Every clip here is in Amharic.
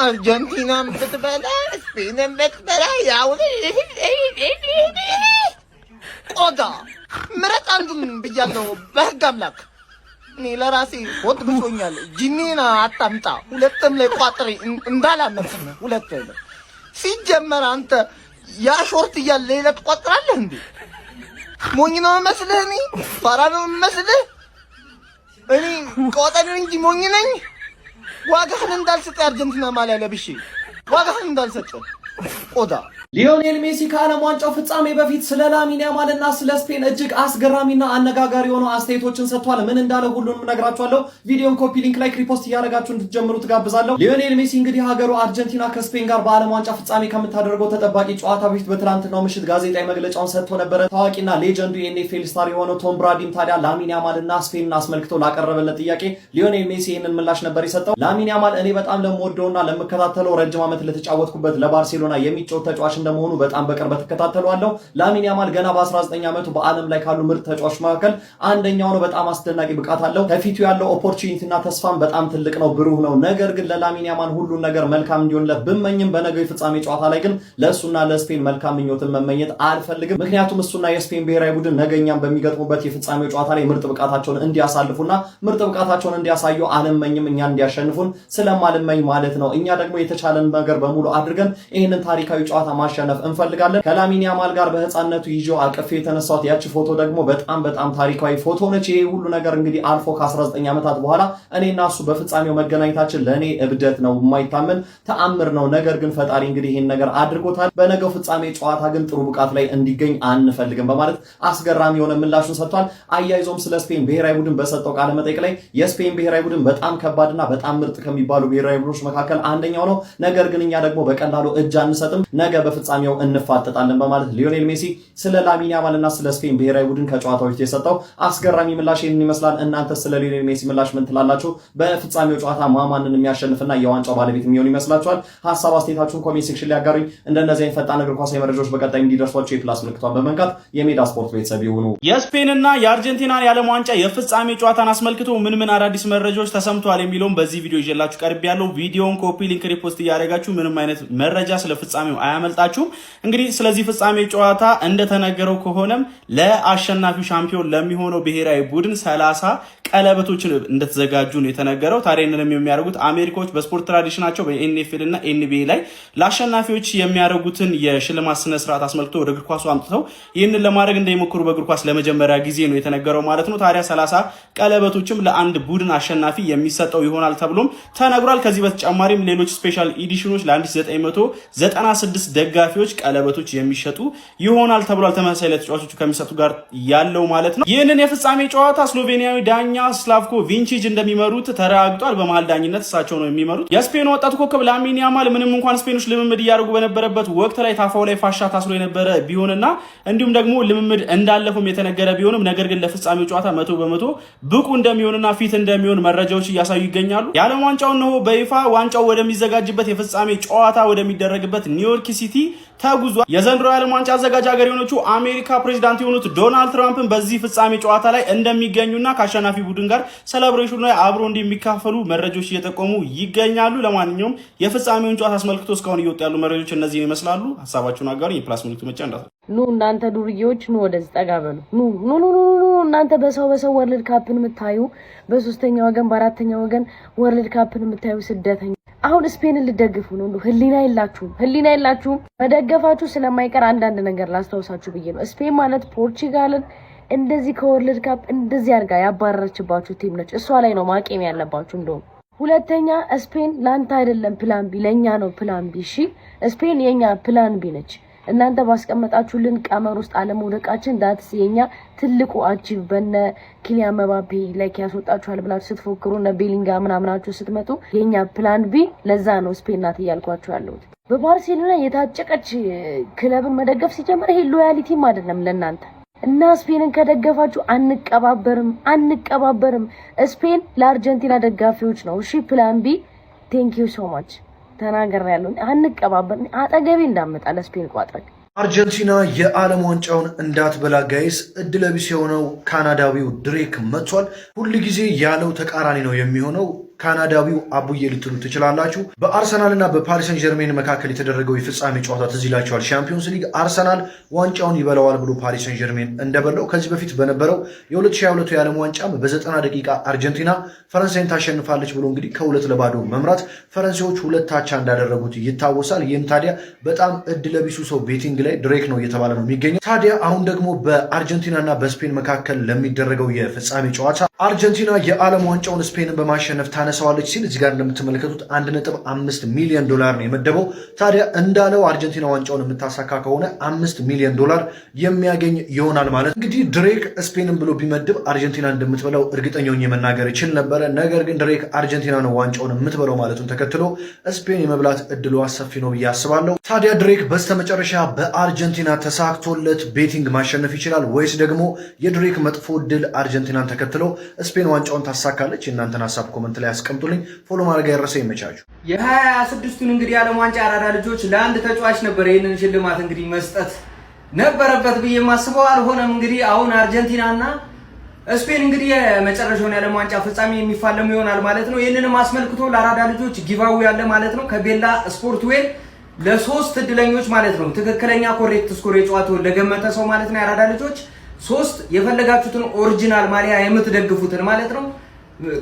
አርጀንቲናን ብትበላ ስፔንን ብትበላ ያው ቆዳ ምረጥ አንዱን ብያለሁ። በህግ አምላክ እኔ ለራሴ ወጥ ብሶኛል። ጂኒና አታምጣ። ሁለቱም ላይ ቋጥሬ እንዳላመጣ ሁለት ላይ ሲጀመር አንተ ያ ሾርት እያለ ሌላ ትቆጥራለህ እንዴ? ሞኝ ነው መስለህ? እኔ ፋራ ነው መስለህ? እኔ ቆጠን እንጂ ሞኝ ነኝ? ዋጋህን እንዳልሰጥ አርጀንቲና ማሊያ ለብሼ ዋጋህን እንዳልሰጥ ቆዳ። ሊዮኔል ሜሲ ከዓለም ዋንጫው ፍጻሜ በፊት ስለ ላሚን ያማልና ስለ ስፔን እጅግ አስገራሚና አነጋጋሪ የሆኑ አስተያየቶችን ሰጥቷል። ምን እንዳለ ሁሉንም ነግራችኋለሁ። ቪዲዮን ኮፒ ሊንክ ላይ ሪፖስት እያደረጋችሁ እንድትጀምሩ ትጋብዛለሁ። ሊዮኔል ሜሲ እንግዲህ ሀገሩ አርጀንቲና ከስፔን ጋር በዓለም ዋንጫ ፍጻሜ ከምታደርገው ተጠባቂ ጨዋታ በፊት በትናንትናው ምሽት ጋዜጣዊ መግለጫውን ሰጥቶ ነበረ። ታዋቂና ሌጀንዱ የኤንኤፍኤል ስታር የሆነው ቶም ብራዲም ታዲያ ላሚን ያማልና ስፔንን አስመልክቶ ላቀረበለት ጥያቄ ሊዮኔል ሜሲ ይህንን ምላሽ ነበር የሰጠው። ላሚን ያማል እኔ በጣም ለምወደውና ለምከታተለው ረጅም ዓመት ለተጫወትኩበት ለባርሴሎና የሚጫወት ተጫዋች እንደመሆኑ በጣም በቅርበት ተከታተሏለሁ። ላሚን ያማል ገና በ19 ዓመቱ በዓለም ላይ ካሉ ምርጥ ተጫዋቾች መካከል አንደኛው ነው። በጣም አስደናቂ ብቃት አለው። ከፊቱ ያለው ኦፖርቹኒቲና ተስፋም በጣም ትልቅ ነው፣ ብሩህ ነው። ነገር ግን ለላሚን ያማል ሁሉን ነገር መልካም እንዲሆንለት ብመኝም በነገው የፍጻሜ ጨዋታ ላይ ግን ለእሱና ለስፔን መልካም ምኞትን መመኘት አልፈልግም። ምክንያቱም እሱና የስፔን ብሔራዊ ቡድን ነገኛም በሚገጥሙበት የፍጻሜው ጨዋታ ላይ ምርጥ ብቃታቸውን እንዲያሳልፉና ምርጥ ብቃታቸውን እንዲያሳዩ አልመኝም። እኛ እንዲያሸንፉን ስለማልመኝ ማለት ነው። እኛ ደግሞ የተቻለን ነገር በሙሉ አድርገን ይህንን ታሪካዊ ጨዋታ ማሸነፍ እንፈልጋለን። ከላሚን ያማል ጋር በህፃንነቱ ይዤው አቅፌ የተነሳሁት ያቺ ፎቶ ደግሞ በጣም ታሪካዊ ፎቶ ነች። ይሄ ሁሉ ነገር እንግዲህ አልፎ ከ19 ዓመታት በኋላ እኔና እሱ በፍጻሜው መገናኘታችን ለኔ እብደት ነው፣ የማይታመን ተአምር ነው። ነገር ግን ፈጣሪ እንግዲህ ይሄን ነገር አድርጎታል። በነገው ፍጻሜ ጨዋታ ግን ጥሩ ብቃት ላይ እንዲገኝ አንፈልግም በማለት አስገራሚ የሆነ ምላሹን ሰጥቷል። አያይዞም ስለ ስፔን ብሔራዊ ቡድን በሰጠው ቃለ መጠይቅ ላይ የስፔን ብሔራዊ ቡድን በጣም ከባድና በጣም ምርጥ ከሚባሉ ብሔራዊ ቡድኖች መካከል አንደኛው ነው። ነገር ግን እኛ ደግሞ በቀላሉ እጅ አንሰጥም፣ ነገ በፍጻሜው እንፋጠጣለን በማለት ሊዮኔል ሜሲ ስለ ላሚን ያማልና ስለ ስፔን ብሔራዊ ቡድን ከጨዋታው በፊት የሰጠው አስገራሚ ምላሽ ይህንን ይመስላል። እናንተ ስለ ሊዮኔል ሜሲ ምላሽ ምን ትላላችሁ? በፍጻሜው ጨዋታ ማንን የሚያሸንፍና የዋንጫው ባለቤት የሚሆን ይመስላችኋል? ሐሳብ አስተያየታችሁን ኮሜንት ሴክሽን ላይ አጋሩኝ። እንደነዚህ አይነት ፈጣን እግር ኳሳዊ መረጃዎች በቀጣይ እንዲደርሷችሁ የፕላስ ምልክቷን በመንካት የሜዳ ስፖርት ቤተሰብ ይሁኑ። የስፔንና የአርጀንቲናን የዓለም ዋንጫ የፍጻሜ ጨዋታን አስመልክቶ ምን አዳዲስ መረጃዎች ተሰምተዋል የሚለውን በዚህ ቪዲዮ ይዤላችሁ ቀርቤያለሁ። ቪዲዮውን ኮፒ ሊንክ ሪፖስት እያደረጋችሁ ምንም አይነት መረጃ ስለ ፍጻሜው አያመልጣችሁም። እንግዲህ ስለዚህ ፍጻሜ ጨዋታ እንደተነገረው ከሆነም ለአሸናፊው ሻምፒዮን ለሚሆነው ብሔራዊ ቡድን 30 ቀለበቶች እንደተዘጋጁ ነው የተነገረው። ታዲያንም የሚያደርጉት አሜሪካዎች በስፖርት ትራዲሽናቸው በኤንኤፍኤል እና ኤንቢኤ ላይ ለአሸናፊዎች የሚያደርጉትን የሽልማት ስነ ስርዓት አስመልክቶ ወደ እግር ኳሱ አምጥተው ይህንን ለማድረግ እንደሚሞክሩ በእግር ኳስ ለመጀመሪያ ጊዜ ነው የተነገረው ማለት ነው። ታዲያ 30 ቀለበቶችም ለአንድ ቡድን አሸናፊ የሚሰጠው ይሆናል ተብሎም ተነግሯል። ከዚህ በተጨማሪም ሌሎች ስፔሻል ኤዲሽኖች ለ1996 ደጋፊዎች ቀለበቶች የሚሸጡ ይሆናል ተብሏል። ተመሳሳይ ለተጫዋቾቹ ከሚሰጡ ጋር ያለው ማለት ነው። ይህንን የፍጻሜ ጨዋታ ስሎቬኒያዊ ዳኛ ስላቭኮ ቪንቺች እንደሚመሩት ተረጋግጧል። በመሃል ዳኝነት እሳቸው ነው የሚመሩት። የስፔኑ ወጣቱ ኮከብ ላሚን ያማል ምንም እንኳን ስፔኖች ልምምድ እያደረጉ በነበረበት ወቅት ላይ ታፋው ላይ ፋሻ ታስሮ የነበረ ቢሆንና እንዲሁም ደግሞ ልምምድ እንዳለፈም የተነገረ ቢሆንም ነገር ግን ለፍጻሜው ጨዋታ 100% ብቁ እንደሚሆንና ፊት እንደሚሆን መረጃዎች እያሳዩ ይገኛሉ። የዓለም ዋንጫው ነው በይፋ ዋንጫው ወደሚዘጋጅበት የፍጻሜ ጨዋታ ወደሚደረግበት ኒውዮርክ ሲቲ ተጉዟል። የዘንድሮ የዓለም ዋንጫ አዘጋጅ ሀገር የሆነችው አሜሪካ ፕሬዚዳንት የሆኑት ዶናልድ ትራምፕን በዚህ ፍጻሜ ጨዋታ ላይ እንደሚገኙና ከአሸናፊ ቡድን ጋር ሴሌብሬሽኑ ላይ አብሮ እንደሚካፈሉ መረጃዎች እየጠቆሙ ይገኛሉ። ለማንኛውም የፍጻሜውን ጨዋታ አስመልክቶ እስካሁን እየወጡ ያሉ መረጃዎች እነዚህን ይመስላሉ። ሀሳባችሁን አጋሩ። የፕላስ ምልክቱ መጫ እንዳትረሱ። ኑ እናንተ ዱርዬዎች ኑ ወደዚህ ጠጋ በሉ። ኑ እናንተ በሰው ወርልድ ካፕን የምታዩ በሶስተኛ ወገን በአራተኛ ወገን ወርልድ ካፕን የምታዩ ስደተኛ አሁን ስፔንን ልደግፉ ነው? ህሊና የላችሁም? መደገፋችሁ ስለማይቀር አንዳንድ ነገር ላስታውሳችሁ ብዬ ነው። ስፔን ማለት ፖርቹጋልን እንደዚህ ከወርልድ ካፕ እንደዚህ አድርጋ ያባረረችባችሁ ቲም ነች። እሷ ላይ ነው ማቄም ያለባችሁ። እንደውም ሁለተኛ ስፔን ላንተ አይደለም ፕላን ቢ፣ ለኛ ነው ፕላን ቢ። እሺ ስፔን የኛ ፕላን ቢ ነች። እናንተ ባስቀመጣችሁልን ቀመር ውስጥ አለመውደቃችን ዳትስ የኛ ትልቁ አቺቭ በነ ኪሊያን መባፔ ላይክ ያስወጣችኋል ብላችሁ ስትፎክሩ እና ቤሊንጋም ምናምናችሁ ስትመጡ የኛ ፕላን ቢ። ለዛ ነው ስፔን ናት እያልኳችሁ ያለሁት። በባርሴሎና የታጨቀች ክለብን መደገፍ ሲጀምር ይሄ ሎያሊቲም አይደለም ለእናንተ። እና ስፔንን ከደገፋችሁ አንቀባበርም። ስፔን ለአርጀንቲና ደጋፊዎች ነው። እሺ ፕላን ቢ። ቴንክ ዩ ሶ ማች ተናገር ያለው አንቀባበር አጠገቤ እንዳመጣ ለስፔን ቋጥረክ አርጀንቲና የዓለም ዋንጫውን እንዳትበላ ጋይስ እድለቢስ የሆነው ካናዳዊው ድሬክ መጥቷል። ሁሉ ጊዜ ያለው ተቃራኒ ነው የሚሆነው። ካናዳዊው አቡዬ ልትሉ ትችላላችሁ። በአርሰናልና በፓሪስ ሰን ጀርሜን መካከል የተደረገው የፍጻሜ ጨዋታ ትዝ ይላችኋል። ሻምፒዮንስ ሊግ አርሰናል ዋንጫውን ይበላዋል ብሎ ፓሪስ ሰን ጀርሜን እንደበላው ከዚህ በፊት በነበረው የ2022 የዓለም ዋንጫም በ90 ደቂቃ አርጀንቲና ፈረንሳይን ታሸንፋለች ብሎ እንግዲህ ከ2-0 መምራት ፈረንሳዮች 2-0 እንዳደረጉት ይታወሳል። ይህም ታዲያ በጣም እድለቢሱ ሰው ቤቲንግ ላይ ድሬክ ነው እየተባለ ነው የሚገኘው። ታዲያ አሁን ደግሞ በአርጀንቲናና በስፔን መካከል ለሚደረገው የፍጻሜ ጨዋታ አርጀንቲና የዓለም ዋንጫውን ስፔንን በማሸነፍ ታነሳዋለች ሲል እዚህ ጋር እንደምትመለከቱት $1.5 ሚሊዮን ነው የመደበው። ታዲያ እንዳለው አርጀንቲና ዋንጫውን የምታሳካ ከሆነ $5 ሚሊዮን የሚያገኝ ይሆናል ማለት። እንግዲህ ድሬክ ስፔንን ብሎ ቢመድብ አርጀንቲና እንደምትበላው እርግጠኛ ሆኜ መናገር ይችል ነበረ። ነገር ግን ድሬክ አርጀንቲና ነው ዋንጫውን የምትበላው ማለቱን ተከትሎ ስፔን የመብላት እድሏ ሰፊ ነው ብዬ አስባለሁ። ታዲያ ድሬክ በስተመጨረሻ በአርጀንቲና ተሳክቶለት ቤቲንግ ማሸነፍ ይችላል ወይስ ደግሞ የድሬክ መጥፎ እድል አርጀንቲናን ተከትሎ ስፔን ዋንጫውን ታሳካለች? የእናንተን ሀሳብ ኮመንት ላይ አስቀምጡልኝ። ፎሎ ማድረግ ያረሰ ይመቻችሁ። የ2026ቱን እንግዲህ የዓለም ዋንጫ አራዳ ልጆች ለአንድ ተጫዋች ነበር ይህንን ሽልማት እንግዲህ መስጠት ነበረበት ብዬ የማስበው። አልሆነም። እንግዲህ አሁን አርጀንቲናና ስፔን እንግዲህ የመጨረሻውን የዓለም ዋንጫ ፍጻሜ የሚፋለሙ ይሆናል ማለት ነው። ይህንንም አስመልክቶ ለአራዳ ልጆች ጊቫዊ ያለ ማለት ነው ከቤላ ስፖርት ዌር ለ3 እድለኞች ማለት ነው ትክክለኛ ኮሬክት ስኮር የጨዋታውን ለገመተ ሰው ማለት ነው የአራዳ ልጆች 3 የፈለጋችሁትን ኦሪጂናል ማሊያ የምትደግፉትን ማለት ነው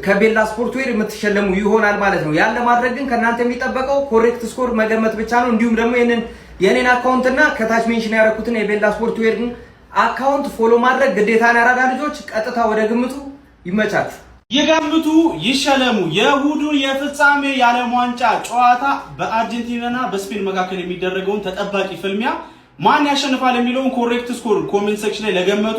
ከቤላ ስፖርት ዌር የምትሸለሙ ይሆናል ማለት ነው። ያን ለማድረግ ግን ከእናንተ የሚጠበቀው ኮሬክት ስኮር መገመት ብቻ ነው። እንዲሁም ደግሞ የኔን አካውንት እና ከታች ሜንሽን ያደረኩትን የቤላ ስፖርት ዌር አካውንት ፎሎ ማድረግ ግዴታ ነው። ያራዳ ልጆች ቀጥታ ወደ ግምቱ ይመቻችሁ። ይገምቱ፣ ይሸለሙ። የእሁዱን የፍጻሜ የዓለም ዋንጫ ጨዋታ በአርጀንቲናና በስፔን መካከል የሚደረገውን ተጠባቂ ፍልሚያ ማን ያሸንፋል የሚለውን ኮሬክት ስኮር ኮሜንት ሴክሽን ላይ ለገመቱ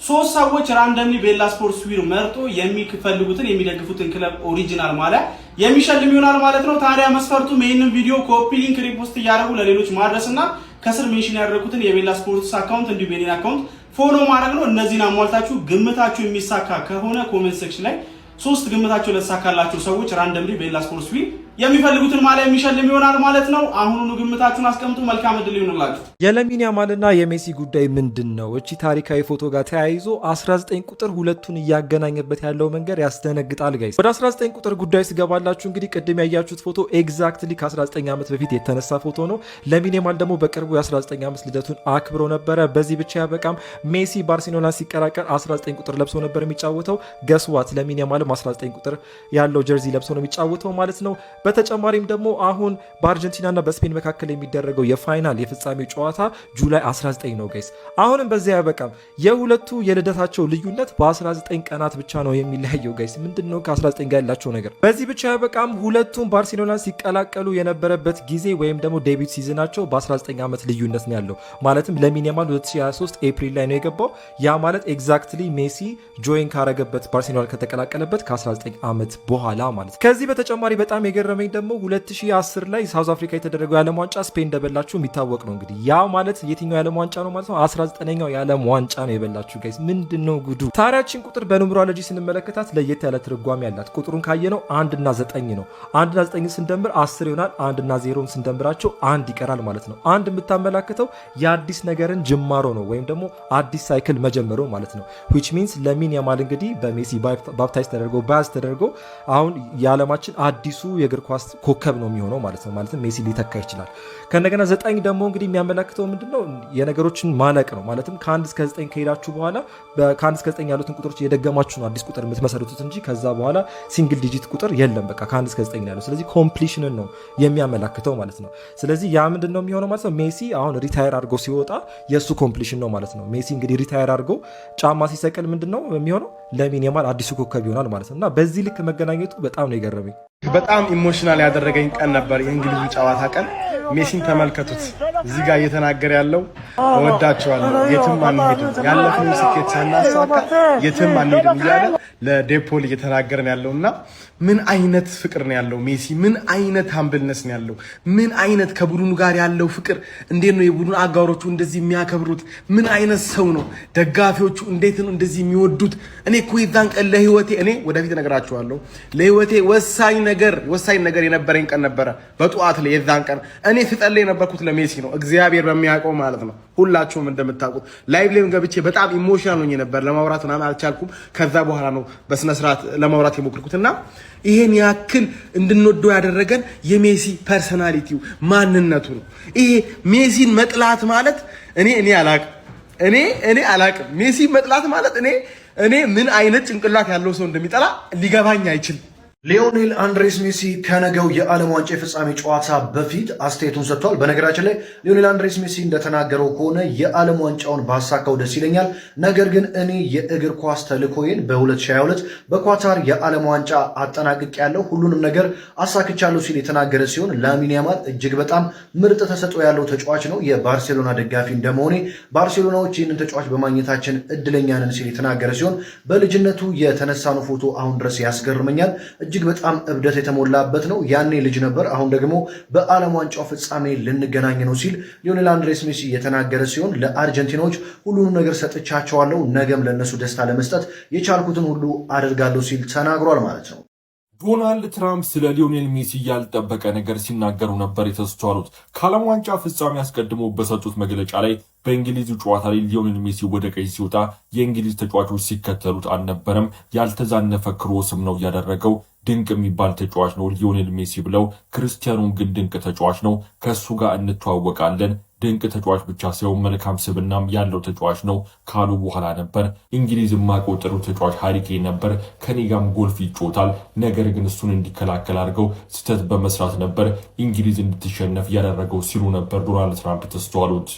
3 ሰዎች ራንደምሊ ቤላ ስፖርት ዊር መርጦ የሚፈልጉትን የሚደግፉትን ክለብ ኦሪጂናል ማሊያ የሚሸልም ይሆናል ማለት ነው። ታዲያ መስፈርቱም ይህንን ቪዲዮ ኮፒ ሊንክ ሪፖስት እያደረጉ ለሌሎች ማድረስና ከስር ሜንሽን ያደረኩትን የቤላ ስፖርትስ አካውንት እንዲሁም የኔን አካውንት ፎሎ ማድረግ ነው። እነዚህን አሟልታችሁ ግምታችሁ የሚሳካ ከሆነ ኮሜንት ሴክሽን ላይ 3 ግምታቸው ለተሳካላችሁ ሰዎች ራንደምሊ ቤላ ስፖርትስ ዊር የሚፈልጉትን ማሊያ የሚሸልም ይሆናል ማለት ነው። አሁኑኑ ግምታችሁን አስቀምጡ። መልካም እድል ይሁንላችሁ። የላሚን ያማልና የሜሲ ጉዳይ ምንድነው? እቺ ታሪካዊ ፎቶ ጋር ተያይዞ 19 ቁጥር ሁለቱን እያገናኘበት ያለው መንገድ ያስደነግጣል ጋይስ። ወደ 19 ቁጥር ጉዳይ ስገባላችሁ እንግዲህ ቅድም ያያችሁት ፎቶ ኤግዛክትሊ ከ19 ዓመት በፊት የተነሳ ፎቶ ነው። ላሚን ያማል ደግሞ በቅርቡ የ19 ዓመት ልደቱን አክብሮ ነበረ። በዚህ ብቻ ያበቃም። ሜሲ ባርሴሎና ሲቀላቀል 19 ቁጥር ለብሶ ነበር የሚጫወተው። ገስዋት ላሚን ያማልም 19 ቁጥር ያለው ጀርዚ ለብሶ ነው የሚጫወተው ማለት ነው። በተጨማሪም ደግሞ አሁን በአርጀንቲናና በስፔን መካከል የሚደረገው የፋይናል የፍጻሜው ጨዋታ ጁላይ 19 ነው ጋይስ። አሁንም በዚያ ያበቃም። የሁለቱ የልደታቸው ልዩነት በ19 ቀናት ብቻ ነው የሚለያየው ጋይስ። ምንድነው ከ19 ጋር ያላቸው ነገር? በዚህ ብቻ ያበቃም። ሁለቱም ባርሴሎና ሲቀላቀሉ የነበረበት ጊዜ ወይም ደግሞ ዴቢት ሲዝናቸው በ19 ዓመት ልዩነት ነው ያለው። ማለትም ላሚን ያማል 2023 ኤፕሪል ላይ ነው የገባው። ያ ማለት ኤግዛክትሊ ሜሲ ጆይን ካረገበት ባርሴሎና ከተቀላቀለበት ከ19 ዓመት በኋላ ማለት። ከዚህ በተጨማሪ በጣም የገረመኝ ደግሞ 2010 ላይ ሳውዝ አፍሪካ የተደረገው የዓለም ዋንጫ ስፔን እንደበላችሁ የሚታወቅ ነው። እንግዲህ ያ ማለት የትኛው የዓለም ዋንጫ ነው ማለት ነው? 19ኛው የዓለም ዋንጫ ነው የበላችሁ ጋይስ። ምንድነው ጉዱ? ታሪያችን ቁጥር በኑሜሮሎጂ ስንመለከታት ለየት ያለ ትርጓሜ ያላት። ቁጥሩን ካየነው 1 እና 9 ነው። 1 እና 9 ስንደምር 10 ይሆናል። 1 እና 0ን ስንደምራቸው 1 ይቀራል ማለት ነው። 1 የምታመላክተው የአዲስ ነገርን ጅማሮ ነው ወይም ደግሞ አዲስ ሳይክል መጀመሩ ማለት ነው። which means ላሚን ያማል እንግዲህ በሜሲ ባፕታይዝ ተደርጎ አሁን የዓለማችን አዲሱ የእግር ኳስ ኮከብ ነው የሚሆነው ማለት ነው። ማለትም ሜሲ ሊተካ ይችላል። ከነገና 9 ደግሞ እንግዲህ የሚያመላክተው ምንድነው? የነገሮችን ማለቅ ነው። ማለትም ከ1 እስከ 9 ከሄዳችሁ በኋላ ከ1 እስከ 9 ያሉትን ቁጥሮች እየደገማችሁ ነው አዲስ ቁጥር የምትመሰርቱት እንጂ ከዛ በኋላ ሲንግል ዲጂት ቁጥር የለም። በቃ ከ1 እስከ 9 ያለው። ስለዚህ ኮምፕሊሽንን ነው የሚያመላክተው ማለት ነው። ስለዚህ ያ ምንድነው የሚሆነው ማለት ነው? ሜሲ አሁን ሪታየር አድርጎ ሲወጣ የሱ ኮምፕሊሽን ነው ማለት ነው። ሜሲ እንግዲህ ሪታየር አድርጎ ጫማ ሲሰቅል ምንድነው የሚሆነው? ላሚን ያማል አዲሱ ኮከብ ይሆናል ማለት ነው። እና በዚህ ልክ መገናኘቱ በጣም ነው የገረመኝ። በጣም ኢሞሽናል ያደረገኝ ቀን ነበር የእንግሊዙ ጨዋታ ቀን። ሜሲን ተመልከቱት፣ እዚህ ጋር እየተናገረ ያለው እወዳቸዋለሁ፣ የትም አንሄድም፣ ያለፈውን ስኬት ሳናሳካ የትም አንሄድም እያለ ለዴፖል እየተናገረን ያለውና ምን አይነት ፍቅር ነው ያለው ሜሲ፣ ምን አይነት ሃምብልነስ ነው ያለው፣ ምን አይነት ከቡድኑ ጋር ያለው ፍቅር፣ እንዴት ነው የቡድኑ አጋሮቹ እንደዚህ የሚያከብሩት፣ ምን አይነት ሰው ነው፣ ደጋፊዎቹ እንዴት ነው እንደዚህ የሚወዱት። እኔ እኮ የዛን ቀን ለህይወቴ እኔ ወደፊት እነግራችኋለሁ ለህይወቴ ወሳኝ ነገር የነበረኝ ቀን ነበረ። በጠዋት ላይ የዛን ቀን እኔ እኔ ስጸልይ የነበርኩት ለሜሲ ነው፣ እግዚአብሔር በሚያውቀው ማለት ነው። ሁላችሁም እንደምታውቁት ላይቭ ላይም ገብቼ በጣም ኢሞሽናል ሆኜ ነበር። ለማውራት ምናምን አልቻልኩም። ከዛ በኋላ ነው በስነ ስርዓት ለማውራት የሞክርኩትና ይሄን ያክል እንድንወደው ያደረገን የሜሲ ፐርሰናሊቲው ማንነቱ ነው። ይሄ ሜሲን መጥላት ማለት እኔ አላቅም። ሜሲ መጥላት ማለት እኔ ምን አይነት ጭንቅላት ያለው ሰው እንደሚጠላ ሊገባኝ አይችልም። ሊዮኔል አንድሬስ ሜሲ ከነገው የዓለም ዋንጫ የፍጻሜ ጨዋታ በፊት አስተያየቱን ሰጥቷል። በነገራችን ላይ ሊዮኔል አንድሬስ ሜሲ እንደተናገረው ከሆነ የዓለም ዋንጫውን ባሳካው ደስ ይለኛል፣ ነገር ግን እኔ የእግር ኳስ ተልእኮዬን በ2022 በኳታር የዓለም ዋንጫ አጠናቅቅ ያለው ሁሉንም ነገር አሳክቻለሁ ሲል የተናገረ ሲሆን ላሚን ያማል እጅግ በጣም ምርጥ ተሰጥኦ ያለው ተጫዋች ነው። የባርሴሎና ደጋፊ እንደመሆኔ ባርሴሎናዎች ይህንን ተጫዋች በማግኘታችን እድለኛ ነን ሲል የተናገረ ሲሆን በልጅነቱ የተነሳነው ፎቶ አሁን ድረስ ያስገርመኛል። እጅግ በጣም እብደት የተሞላበት ነው። ያኔ ልጅ ነበር፣ አሁን ደግሞ በዓለም ዋንጫው ፍጻሜ ልንገናኝ ነው ሲል ሊዮኔል አንድሬስ ሜሲ የተናገረ ሲሆን ለአርጀንቲናዎች ሁሉንም ነገር ሰጥቻቸዋለሁ፣ ነገም ለነሱ ደስታ ለመስጠት የቻልኩትን ሁሉ አደርጋለሁ ሲል ተናግሯል ማለት ነው። ዶናልድ ትራምፕ ስለ ሊዮኔል ሜሲ ያልጠበቀ ነገር ሲናገሩ ነበር የተስተዋሉት። ከዓለም ዋንጫ ፍጻሜ አስቀድሞ በሰጡት መግለጫ ላይ በእንግሊዙ ጨዋታ ላይ ሊዮኔል ሜሲ ወደ ቀኝ ሲወጣ የእንግሊዝ ተጫዋቾች ሲከተሉት አልነበረም። ያልተዛነፈ ክሮስም ነው ያደረገው። ድንቅ የሚባል ተጫዋች ነው ሊዮኔል ሜሲ ብለው፣ ክርስቲያኖም ግን ድንቅ ተጫዋች ነው፣ ከሱ ጋር እንተዋወቃለን፣ ድንቅ ተጫዋች ብቻ ሳይሆን መልካም ስብናም ያለው ተጫዋች ነው ካሉ በኋላ ነበር እንግሊዝ የማቆጠሩ ተጫዋች ሃሪ ኬን ነበር፣ ከኔ ጋርም ጎልፍ ይጫወታል፣ ነገር ግን እሱን እንዲከላከል አድርገው ስህተት በመስራት ነበር እንግሊዝ እንድትሸነፍ ያደረገው ሲሉ ነበር ዶናልድ ትራምፕ ተስተዋሉት።